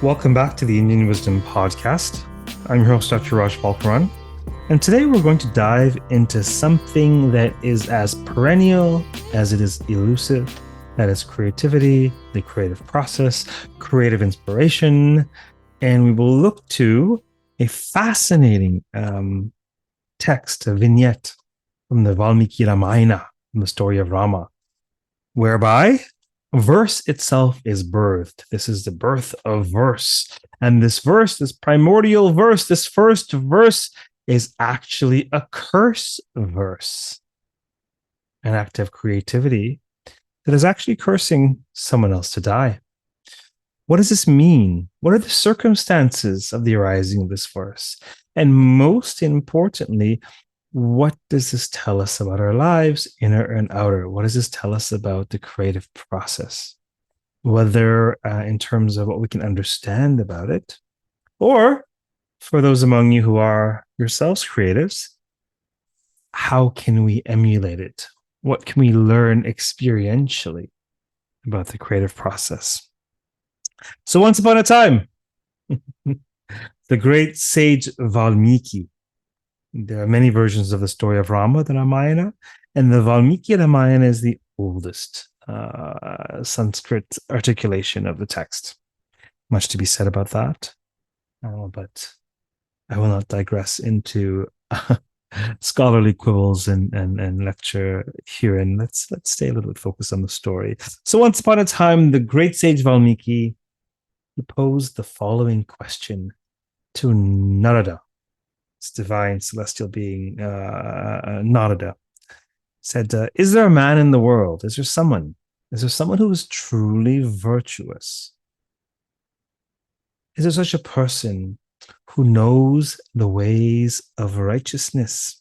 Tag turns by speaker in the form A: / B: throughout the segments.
A: Welcome back to the Indian Wisdom Podcast. I'm your host, Dr. Raj Balkaran, and today we're going to dive into something that is as perennial as it is elusive. That is creativity, the creative process, creative inspiration, and we will look to a fascinating text, a vignette from the Vālmīki Ramayana, from the story of Rāma, whereby verse itself is birthed. This is the birth of verse. And this verse, this primordial verse, this first verse is actually a curse verse, an act of creativity that is actually cursing someone else to die. What does this mean? What are the circumstances of the arising of this verse? And most importantly, what does this tell us about our lives, inner and outer? What does this tell us about the creative process? Whether in terms of what we can understand about it, or for those among you who are yourselves creatives, how can we emulate it? What can we learn experientially about the creative process? So once upon a time, the great sage Vālmīki. There are many versions of the story of Rama, the Ramayana, and the Vālmīki Ramayana is the oldest Sanskrit articulation of the text. Much to be said about that, but I will not digress into scholarly quibbles and lecture herein. Let's stay a little bit focused on the story. So once upon a time, the great sage Vālmīki posed the following question to Narada, divine celestial being, Narada, said, is there a man in the world? Is there someone who is truly virtuous? Is there such a person who knows the ways of righteousness,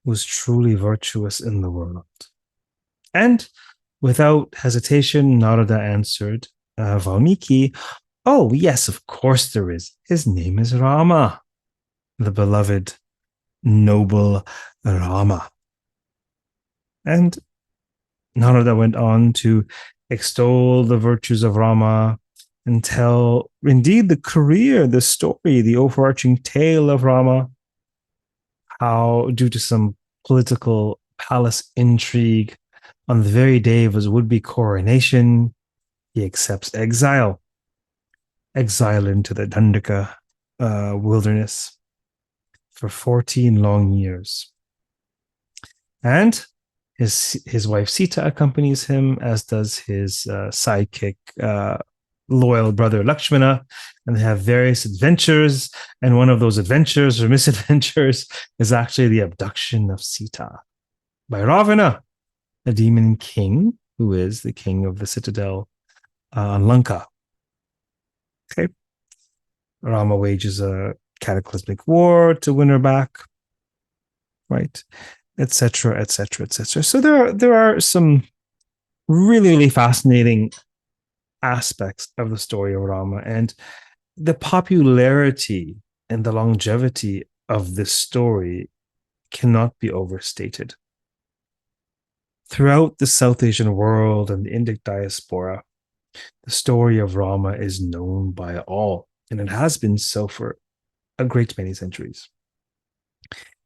A: who is truly virtuous in the world? And without hesitation, Narada answered Vālmīki, oh, yes, of course there is. His name is Rama, the beloved, noble Rama. And Narada went on to extol the virtues of Rama and tell, indeed, the career, the story, the overarching tale of Rama, how, due to some political palace intrigue, on the very day of his would-be coronation, he accepts exile into the Dandaka wilderness for 14 long years. And his wife Sita accompanies him, as does his sidekick, loyal brother Lakshmana, and they have various adventures. And one of those adventures or misadventures is actually the abduction of Sita by Ravana, a demon king who is the king of the citadel on Lanka. Okay. Rama wages a cataclysmic war to win her back, right? Etc., etc., etc. So there are some really, really fascinating aspects of the story of Rama, and the popularity and the longevity of this story cannot be overstated. Throughout the South Asian world and the Indic diaspora, the story of Rama is known by all, and it has been so for a great many centuries.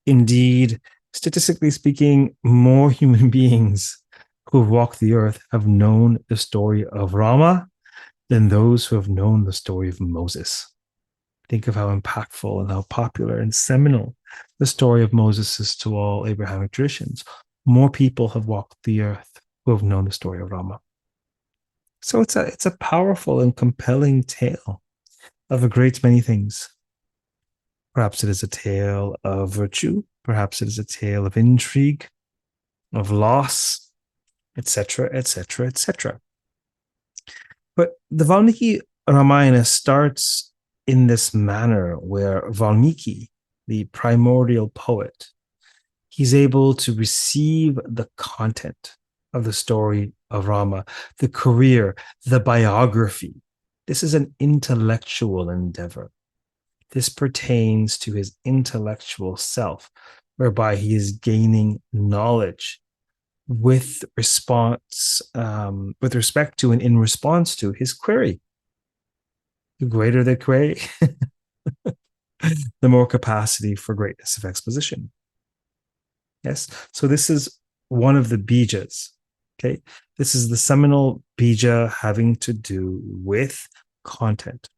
A: Indeed, statistically speaking, more human beings who have walked the earth have known the story of Rama than those who have known the story of Moses. Think of how impactful and how popular and seminal the story of Moses is to all Abrahamic traditions. More people have walked the earth who have known the story of Rama. So it's a powerful and compelling tale of a great many things. Perhaps it is a tale of virtue. Perhaps it is a tale of intrigue, of loss, etc., etc., etc. But the Vālmīki Ramayana starts in this manner where Vālmīki, the primordial poet, he's able to receive the content of the story of Rama, the career, the biography. This is an intellectual endeavor. This pertains to his intellectual self, whereby he is gaining knowledge with respect to and in response to his query. The greater the query, the more capacity for greatness of exposition. Yes. So this is one of the bijas. Okay. This is the seminal bija having to do with content.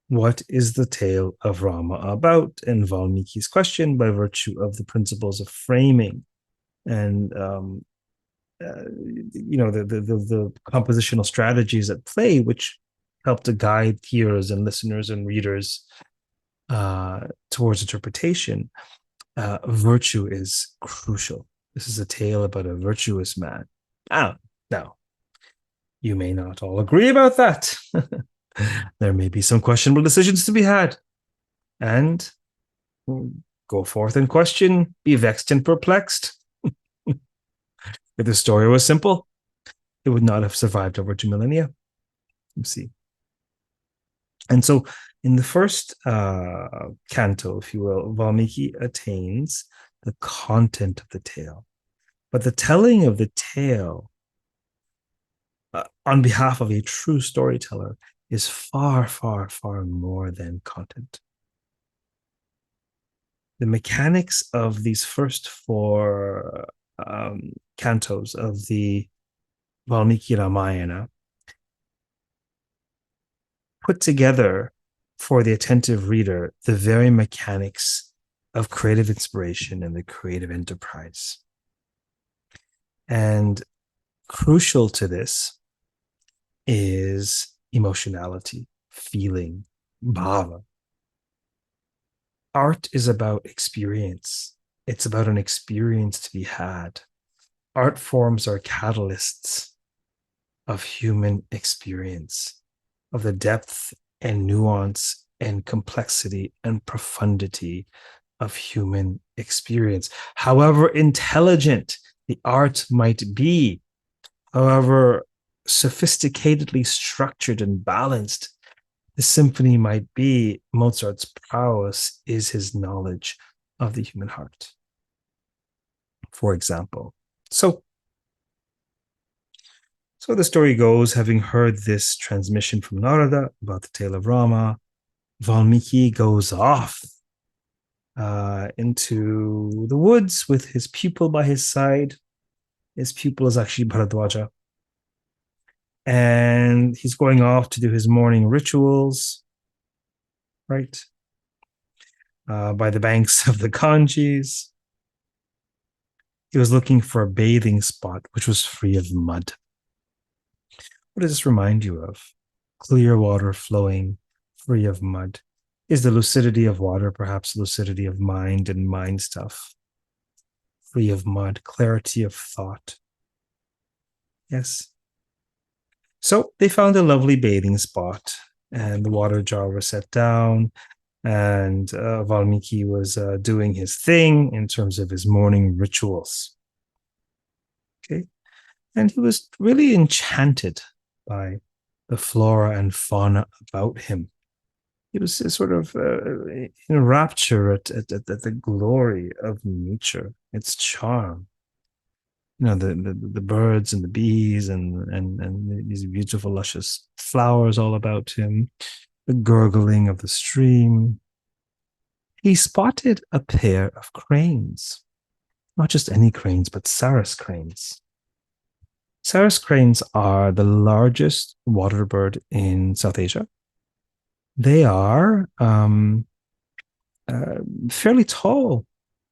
A: What is the tale of Rama about? And Vālmīki's question, by virtue of the principles of framing and the compositional strategies at play, which help to guide hearers and listeners and readers towards interpretation. Virtue is crucial. This is a tale about a virtuous man. Now, you may not all agree about that. There may be some questionable decisions to be had. And go forth and question, be vexed and perplexed. If the story was simple, it would not have survived over 2 millennia. You see. And so in the first canto, if you will, Vālmīki attains the content of the tale. But the telling of the tale on behalf of a true storyteller is far, far, far more than content. The mechanics of these first 4 cantos of the Vālmīki Ramayana put together for the attentive reader the very mechanics of creative inspiration and the creative enterprise. And crucial to this is emotionality, feeling, bhava. Art is about experience. It's about an experience to be had. Art forms are catalysts of human experience, of the depth and nuance and complexity and profundity of human experience. However intelligent the art might be, however sophisticatedly structured and balanced the symphony might be, Mozart's prowess is his knowledge of the human heart, for example. So the story goes, having heard this transmission from Narada about the tale of Rama, Vālmīki goes off into the woods with his pupil by his side. His pupil is actually Bharadwaja. And he's going off to do his morning rituals, right? By the banks of the Ganges. He was looking for a bathing spot which was free of mud. What does this remind you of? Clear water flowing, free of mud. Is the lucidity of water perhaps lucidity of mind and mind stuff? Free of mud, clarity of thought. Yes. So they found a lovely bathing spot, and the water jar was set down, and Vālmīki was doing his thing in terms of his morning rituals. Okay. And he was really enchanted by the flora and fauna about him. He was sort of in rapture at the glory of nature, its charm. You know, the birds and the bees and these beautiful, luscious flowers all about him, the gurgling of the stream. He spotted a pair of cranes, not just any cranes, but saras cranes. Saras cranes are the largest water bird in South Asia. They are fairly tall,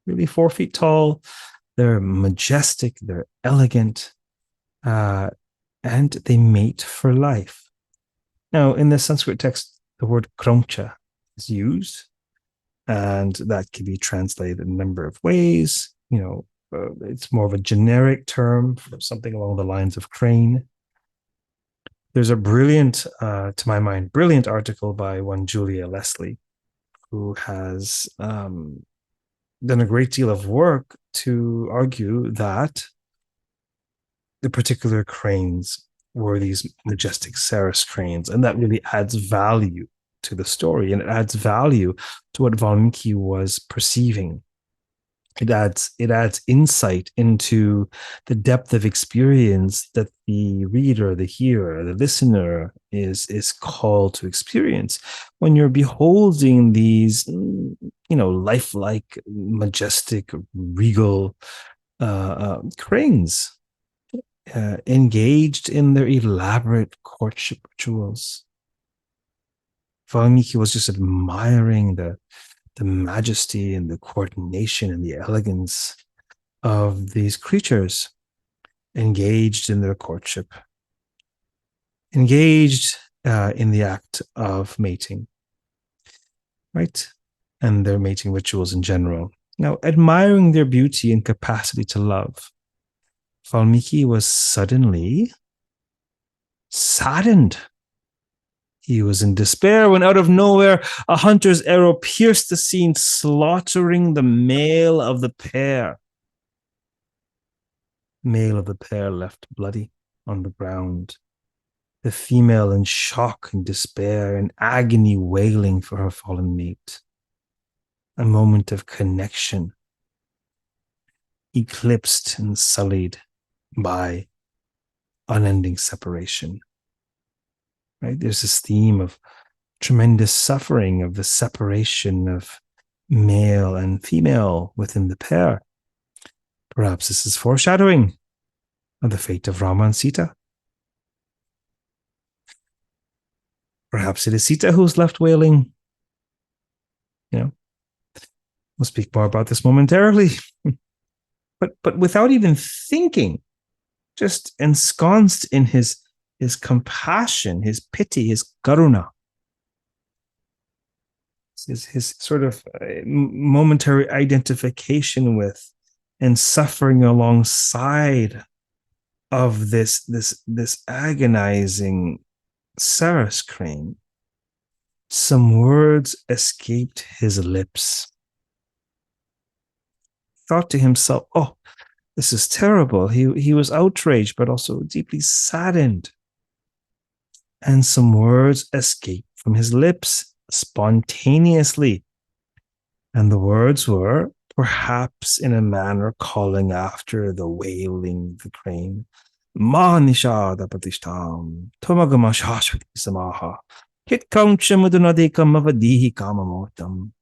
A: really 4 feet tall. They're majestic, they're elegant, and they mate for life. Now, in the Sanskrit text, the word kromcha is used, and that can be translated in a number of ways. You know, it's more of a generic term for something along the lines of crane. There's a brilliant, to my mind, brilliant article by one Julia Leslie, who has done a great deal of work to argue that the particular cranes were these majestic saras cranes, and that really adds value to the story, and it adds value to what Vālmīki was perceiving. It adds insight into the depth of experience that the reader, the hearer, the listener is called to experience when you're beholding these, lifelike, majestic, regal cranes engaged in their elaborate courtship rituals. Vālmīki was just admiring the majesty and the coordination and the elegance of these creatures engaged in their courtship, engaged in the act of mating, right? And their mating rituals in general. Now, admiring their beauty and capacity to love, Vālmīki was suddenly saddened. He was in despair when out of nowhere, a hunter's arrow pierced the scene, slaughtering the male of the pair. Male of the pair left bloody on the ground. The female in shock and despair and agony wailing for her fallen mate. A moment of connection, eclipsed and sullied by unending separation. Right? There's this theme of tremendous suffering, of the separation of male and female within the pair. Perhaps this is foreshadowing of the fate of Rāma and Sita. Perhaps it is Sita who's left wailing. We'll speak more about this momentarily. but without even thinking, just ensconced in his compassion, his pity, his karuna, his sort of momentary identification with and suffering alongside of this agonizing Saras crane, some words escaped his lips. Thought to himself, "Oh, this is terrible." He was outraged, but also deeply saddened. And some words escaped from his lips spontaneously. And the words were, perhaps in a manner calling after the wailing of the crane, "Ma nishada patishtam, tomagama shashvati samaha, hit kauncha mudunadekam avadihi kamamotam."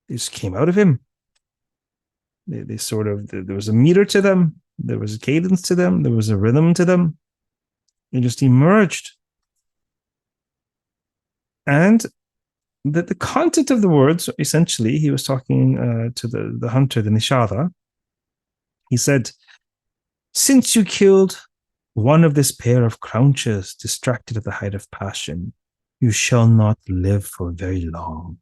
A: This came out of him. They sort of, there was a meter to them, there was a cadence to them, there was a rhythm to them. They just emerged. And the content of the words, essentially, he was talking to the hunter, the Nishada. He said, "Since you killed one of this pair of crouches distracted at the height of passion, you shall not live for very long."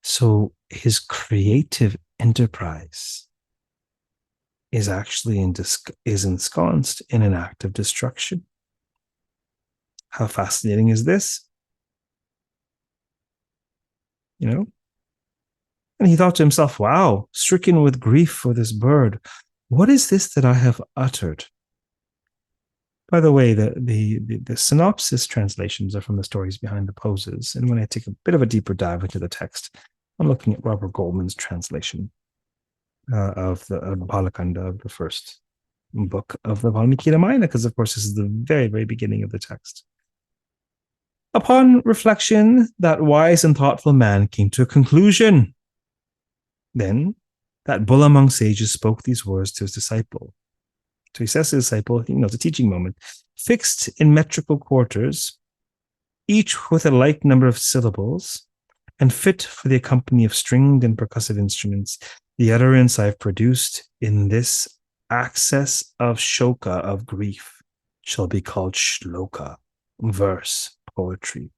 A: So his creative enterprise is actually is ensconced in an act of destruction. How fascinating is this? And he thought to himself, wow, stricken with grief for this bird, what is this that I have uttered? By the way, the synopsis translations are from the stories behind the poses. And when I take a bit of a deeper dive into the text, I'm looking at Robert Goldman's translation of the Balakanda, of the first book of the Vālmīki Ramayana, because of course this is the very, very beginning of the text. Upon reflection, that wise and thoughtful man came to a conclusion. Then that bull among sages spoke these words to his disciple. So he says to his disciple, it's a teaching moment, "Fixed in metrical quarters, each with a like number of syllables, and fit for the company of stringed and percussive instruments, the utterance I've produced in this access of shoka, of grief, shall be called shloka, verse, poetry,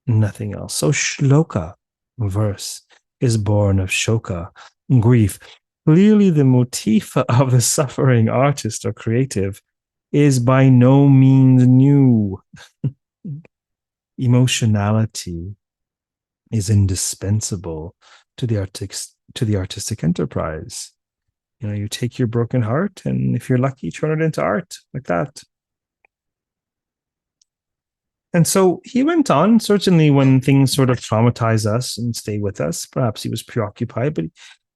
A: nothing else." So shloka, verse, is born of shoka, grief. Clearly the motif of the suffering artist or creative is by no means new. Emotionality is indispensable to the artistic enterprise. You take your broken heart, and if you're lucky, turn it into art like that. And so he went on. Certainly, when things sort of traumatize us and stay with us, perhaps he was preoccupied, but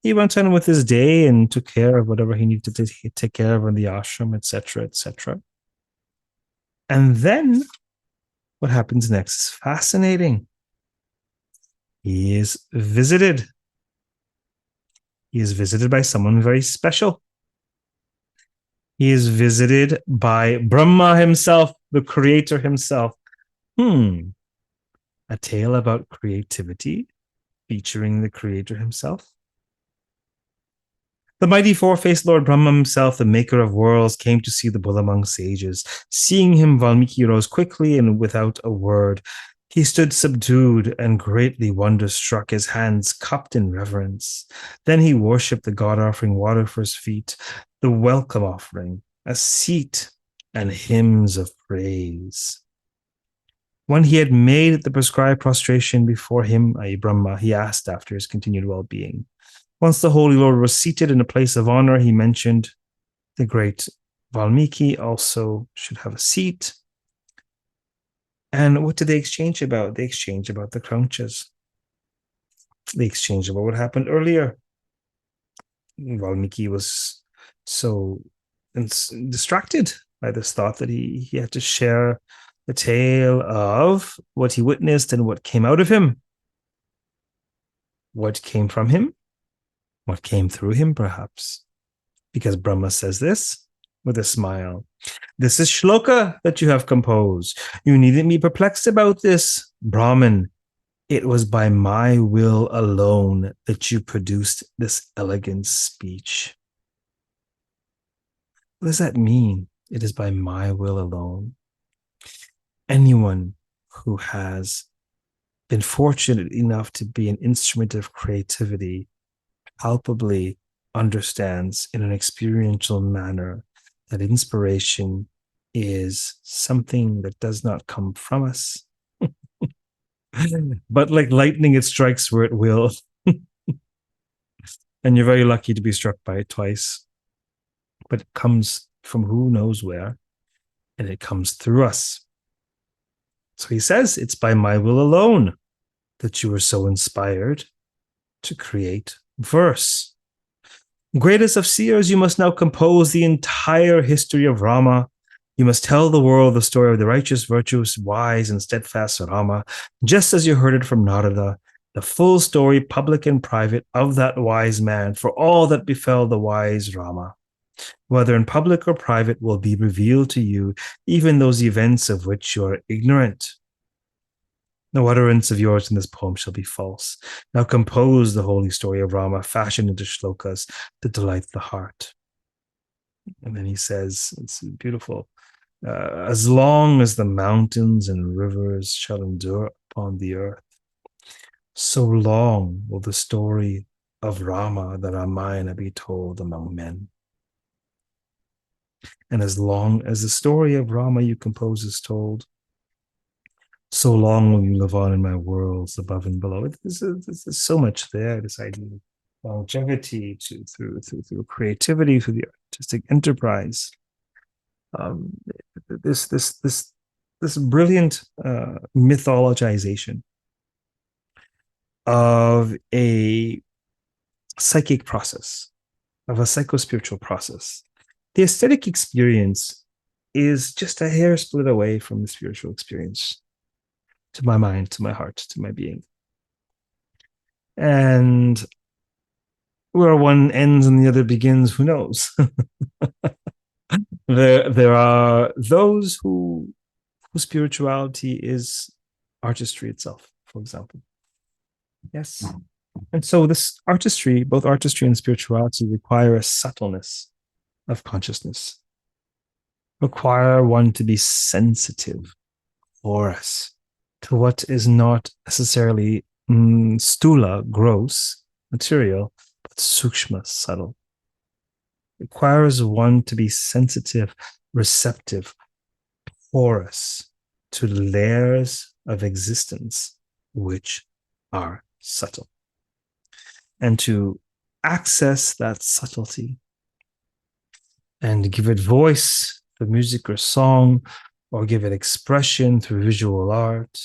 A: he went on with his day and took care of whatever he needed to take care of in the ashram, etc., etc. And then what happens next is fascinating. He is visited. He is visited by someone very special. He is visited by Brahma himself, the creator himself. A tale about creativity featuring the creator himself. The mighty four-faced Lord Brahma himself, the maker of worlds, came to see the bull among sages. Seeing him, Vālmīki rose quickly and without a word. He stood subdued and greatly wonder-struck, his hands cupped in reverence. Then he worshipped the god, offering water for his feet, the welcome offering, a seat, and hymns of praise. When he had made the prescribed prostration before him, i.e. Brahma, he asked after his continued well-being. Once the Holy Lord was seated in a place of honor, he mentioned the great Vālmīki also should have a seat. And what did they exchange about? They exchanged about the crunches. They exchanged about what happened earlier. Vālmīki was so distracted by this thought that he had to share the tale of what he witnessed and what came out of him. What came from him? What came through him, perhaps? Because Brahma says this with a smile. This is shloka that you have composed. You needn't be perplexed about this, Brahman. It was by my will alone that you produced this elegant speech. What does that mean? It is by my will alone. Anyone who has been fortunate enough to be an instrument of creativity palpably understands in an experiential manner that inspiration is something that does not come from us, but like lightning, it strikes where it will. And you're very lucky to be struck by it twice. But it comes from who knows where, and it comes through us. So he says, it's by my will alone that you were so inspired to create verse. Greatest of seers, you must now compose the entire history of Rāma. You must tell the world the story of the righteous, virtuous, wise, and steadfast Rāma, just as you heard it from Narada, the full story, public and private, of that wise man, for all that befell the wise Rāma, whether in public or private, will be revealed to you, even those events of which you are ignorant. No utterance of yours in this poem shall be false. Now compose the holy story of Rāma, fashioned into shlokas to delight the heart. And then he says, it's beautiful, as long as the mountains and rivers shall endure upon the earth, so long will the story of Rāma, the Ramayana, be told among men. And as long as the story of Rāma you compose is told, so long will you live on in my worlds above and below. There's so much there, this idea of longevity through creativity, through the artistic enterprise. This brilliant mythologization of a psychic process, of a psychospiritual process. The aesthetic experience is just a hair split away from the spiritual experience, to my mind, to my heart, to my being. And where one ends and the other begins, who knows? There are those whose spirituality is artistry itself, for example. Yes. And so this artistry, both artistry and spirituality, require a subtleness of consciousness, require one to be sensitive, porous, to what is not necessarily stula, gross, material, but sukshma, subtle. Requires one to be sensitive, receptive, porous to layers of existence which are subtle. And to access that subtlety and give it voice, the music or song, or give it expression through visual art,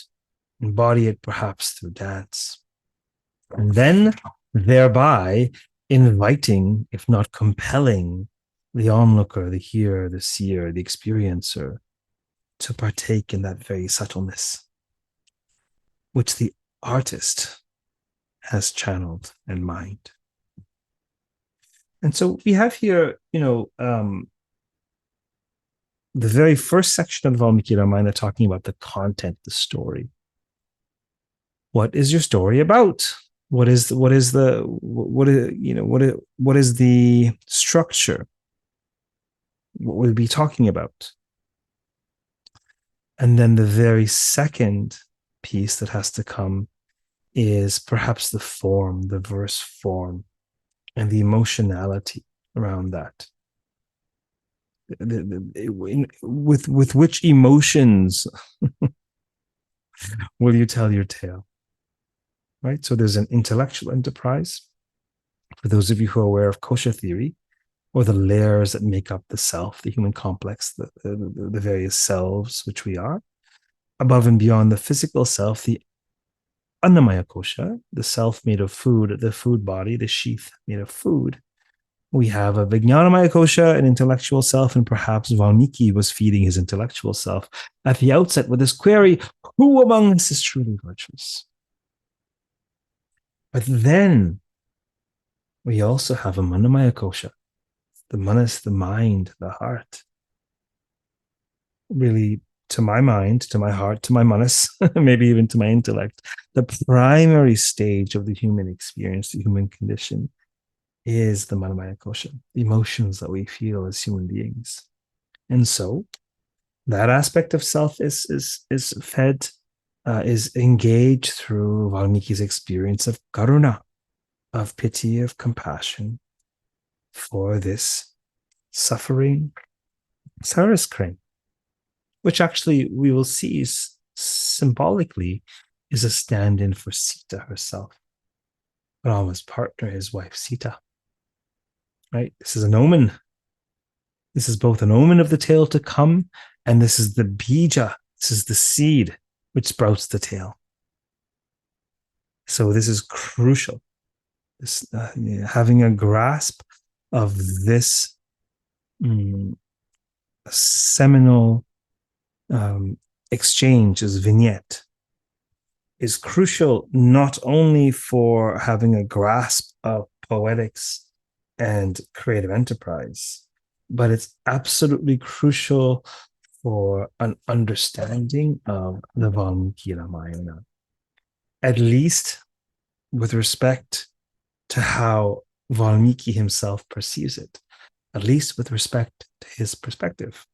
A: embody it perhaps through dance, and then thereby inviting, if not compelling, the onlooker, the hearer, the seer, the experiencer to partake in that very subtleness, which the artist has channeled in mind. And so we have here, the very first section of the Vālmīki Ramayana talking about the content, the story. What is your story about? What is the structure? What we'll be talking about? And then the very second piece that has to come is perhaps the form, the verse form, and the emotionality around that. With which emotions will you tell your tale? Right? So there's an intellectual enterprise. For those of you who are aware of kosha theory, or the layers that make up the self, the human complex, the various selves which we are, above and beyond the physical self, the annamaya kosha, the self made of food, the food body, the sheath made of food. We have a vijnanamaya kosha, an intellectual self, and perhaps Vālmīki was feeding his intellectual self at the outset with this query, who among us is truly virtuous? But then we also have a manamaya kosha, the manas, the mind, the heart. Really, to my mind, to my heart, to my manas, maybe even to my intellect, the primary stage of the human experience, the human condition, is the manamaya kosha, the emotions that we feel as human beings. And so that aspect of self is fed, is engaged through Vālmīki's experience of karuna, of pity, of compassion for this suffering Saraskrane, which actually we will see symbolically is a stand-in for Sita herself, Rama's partner, his wife Sita. Right? This is an omen. This is both an omen of the tale to come, and this is the bija, this is the seed which sprouts the tale. So this is crucial. This having a grasp of this seminal exchange, as vignette, is crucial not only for having a grasp of poetics and creative enterprise, but it's absolutely crucial for an understanding of the Vālmīki Ramayana, at least with respect to how Vālmīki himself perceives it, at least with respect to his perspective,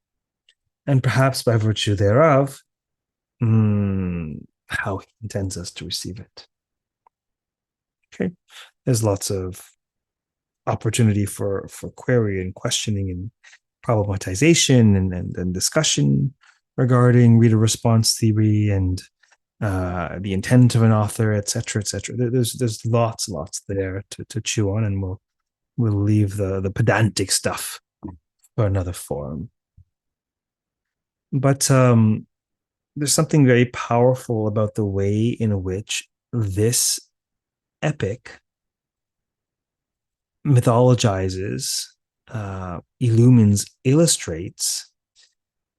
A: and perhaps by virtue thereof, how he intends us to receive it. Okay, there's lots of opportunity for query and questioning and problematization and discussion regarding reader response theory and the intent of an author, etc., etc. There's lots there to chew on, and we'll leave the pedantic stuff for another forum. But there's something very powerful about the way in which this epic mythologizes, illumines, illustrates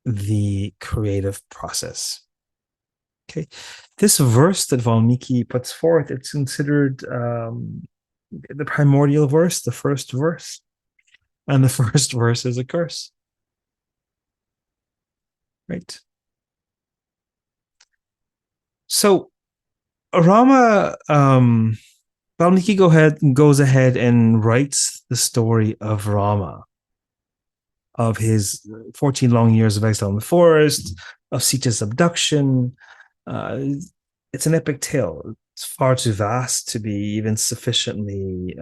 A: the creative process. Okay, this verse that Vālmīki puts forth, it's considered the primordial verse, the first verse, and the first verse is a curse. Right. So Rāma, Vālmīki goes ahead and writes the story of Rāma, of his 14 long years of exile in the forest, of Sita's abduction. It's an epic tale. It's far too vast to be even sufficiently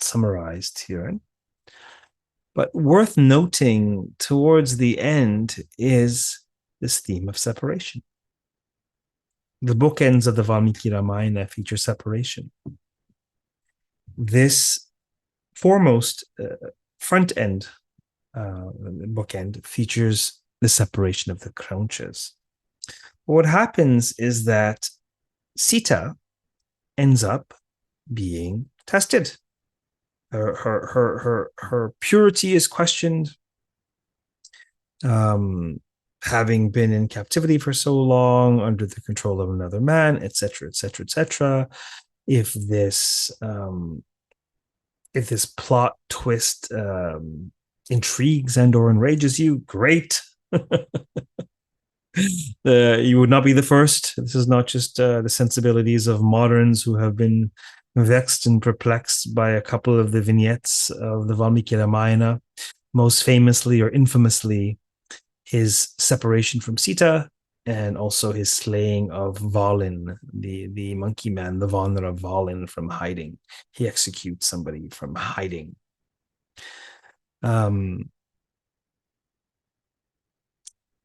A: summarized here. But worth noting towards the end is this theme of separation. The bookends of the Vālmīki Ramayana feature separation. This foremost front end bookend features the separation of the Kraunchas. What happens is that Sita ends up being tested. Her purity is questioned. Having been in captivity for so long under the control of another man, etc., etc., etc. If this plot twist intrigues and or enrages you, great. You would not be the first. This is not just the sensibilities of moderns who have been vexed and perplexed by a couple of the vignettes of the Vālmīki Ramayana, most famously or infamously his separation from Sita, and also his slaying of Valin, the monkey man, the Vanara Valin, from hiding. He executes somebody from hiding.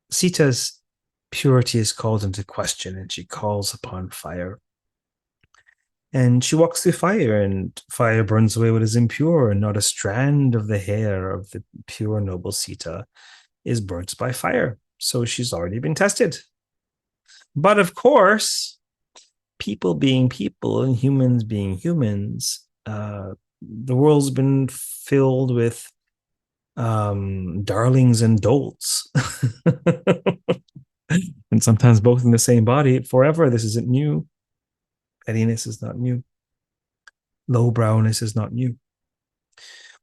A: Sita's purity is called into question, and she calls upon fire. And she walks through fire, and fire burns away what is impure, and not a strand of the hair of the pure noble Sita is burnt by fire. So she's already been tested. But of course, people being people and humans being humans, the world's been filled with darlings and dolts. And sometimes both in the same body forever. This isn't new. Pettiness is not new. Lowbrowness is not new.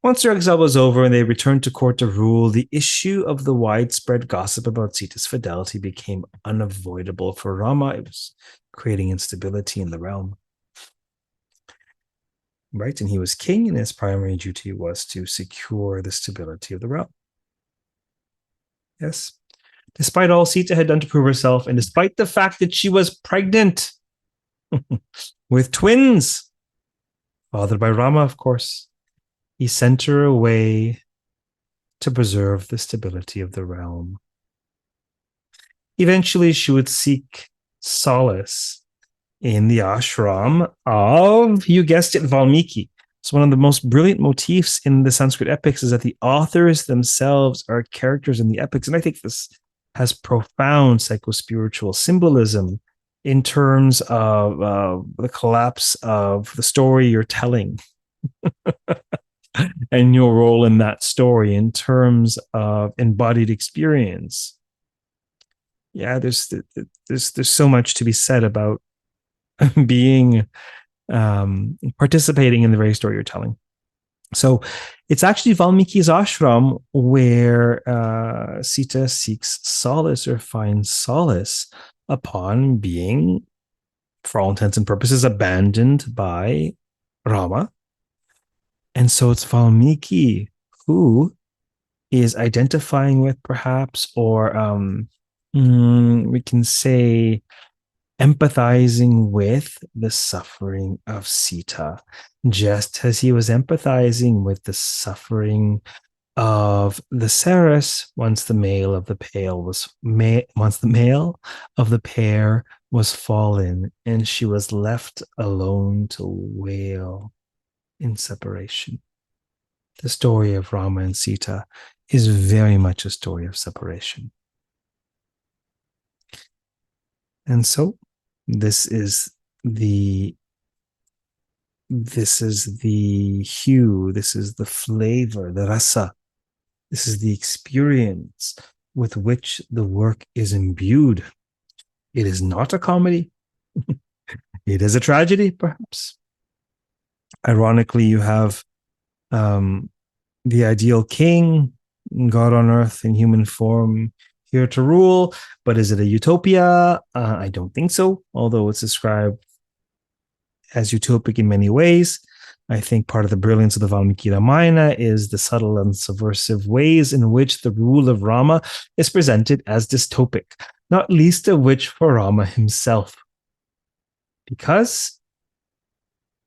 A: Once their exile was over and they returned to court to rule, the issue of the widespread gossip about Sita's fidelity became unavoidable for Rama. It was creating instability in the realm. Right? And he was king, and his primary duty was to secure the stability of the realm. Yes. Despite all Sita had done to prove herself, and despite the fact that she was pregnant with twins, fathered by Rama, of course, he sent her away to preserve the stability of the realm. Eventually, she would seek solace in the ashram of, you guessed it, Vālmīki. So one of the most brilliant motifs in the Sanskrit epics is that the authors themselves are characters in the epics. And I think this has profound psychospiritual symbolism in terms of the collapse of the story you're telling and your role in that story in terms of embodied experience. Yeah, there's so much to be said about being participating in the very story you're telling. So it's actually Vālmīki's ashram where Sita seeks solace or finds solace upon being, for all intents and purposes, abandoned by Rama. And so it's Vālmīki who is identifying with, perhaps, or we can say empathizing with the suffering of Sita, just as he was empathizing with the suffering of the Saras once the male of the pair was fallen, and she was left alone to wail in separation. The story of Rama and Sita is very much a story of separation. And so this is the hue, this is the flavor, the rasa, this is the experience with which the work is imbued. It is not a comedy. It is a tragedy, perhaps. Ironically, you have the ideal king, God on earth in human form, here to rule. But is it a utopia? I don't think so, although it's described as utopic in many ways. I think part of the brilliance of the Vālmīki Ramayana is the subtle and subversive ways in which the rule of Rama is presented as dystopic, not least of which for Rama himself. Because,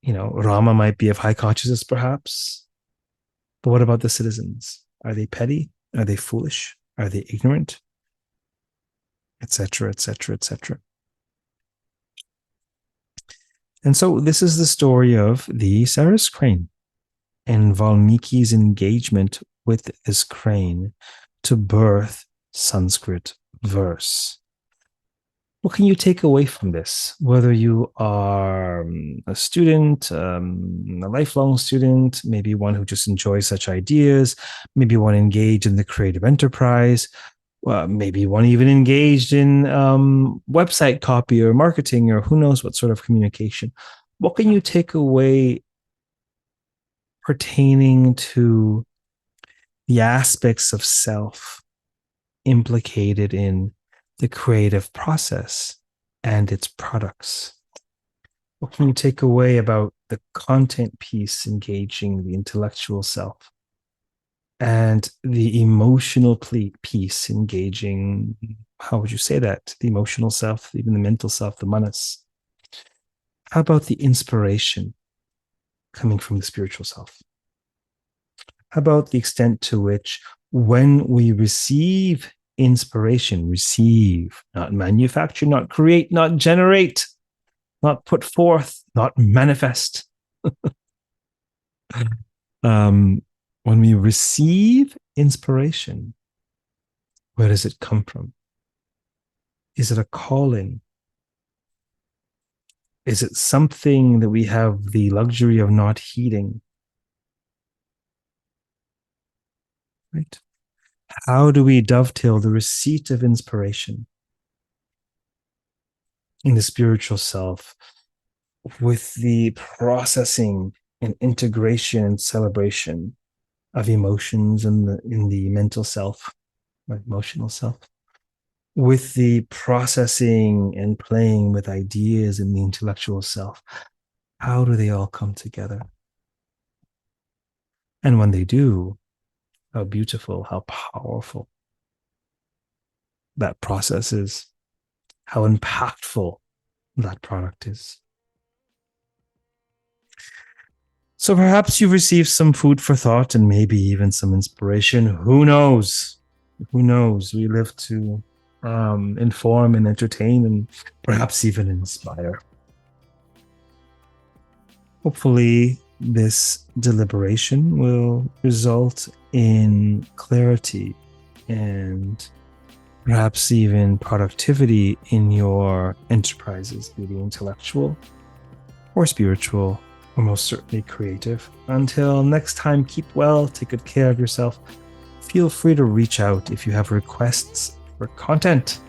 A: Rama might be of high consciousness, perhaps, but what about the citizens? Are they petty? Are they foolish? Are they ignorant? Etc., etc., etc. And so this is the story of the Saras crane and Vālmīki's engagement with this crane to birth Sanskrit verse. What can you take away from this? Whether you are a student, a lifelong student, maybe one who just enjoys such ideas, maybe one engaged in the creative enterprise, maybe one even engaged in website copy or marketing or who knows what sort of communication. What can you take away pertaining to the aspects of self implicated in the creative process and its products? What can you take away about the content piece engaging the intellectual self and the emotional piece engaging, how would you say that? The emotional self, even the mental self, the manas. How about the inspiration coming from the spiritual self? How about the extent to which when we receive inspiration, receive, not manufacture, not create, not generate, not put forth, not manifest. When we receive inspiration, where does it come from? Is it a calling? Is it something that we have the luxury of not heeding? Right? How do we dovetail the receipt of inspiration in the spiritual self with the processing and integration and celebration of emotions in the mental self, emotional self, with the processing and playing with ideas in the intellectual self? How do they all come together? And when they do, how beautiful, how powerful that process is, how impactful that product is. So perhaps you've received some food for thought and maybe even some inspiration. Who knows? Who knows? We live to inform and entertain and perhaps even inspire. Hopefully, this deliberation will result in clarity and perhaps even productivity in your enterprises, be they intellectual or spiritual, or most certainly creative. Until next time, keep well, take good care of yourself. Feel free to reach out if you have requests for content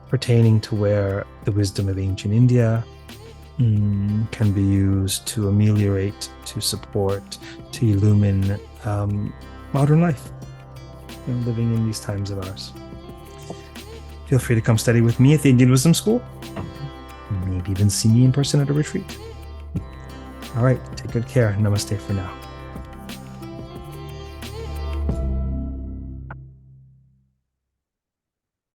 A: pertaining to where the wisdom of ancient India can be used to ameliorate, to support, to illumine modern life, living in these times of ours. Feel free to come study with me at the Indian Wisdom School. Maybe even see me in person at a retreat. All right, take good care. Namaste for now.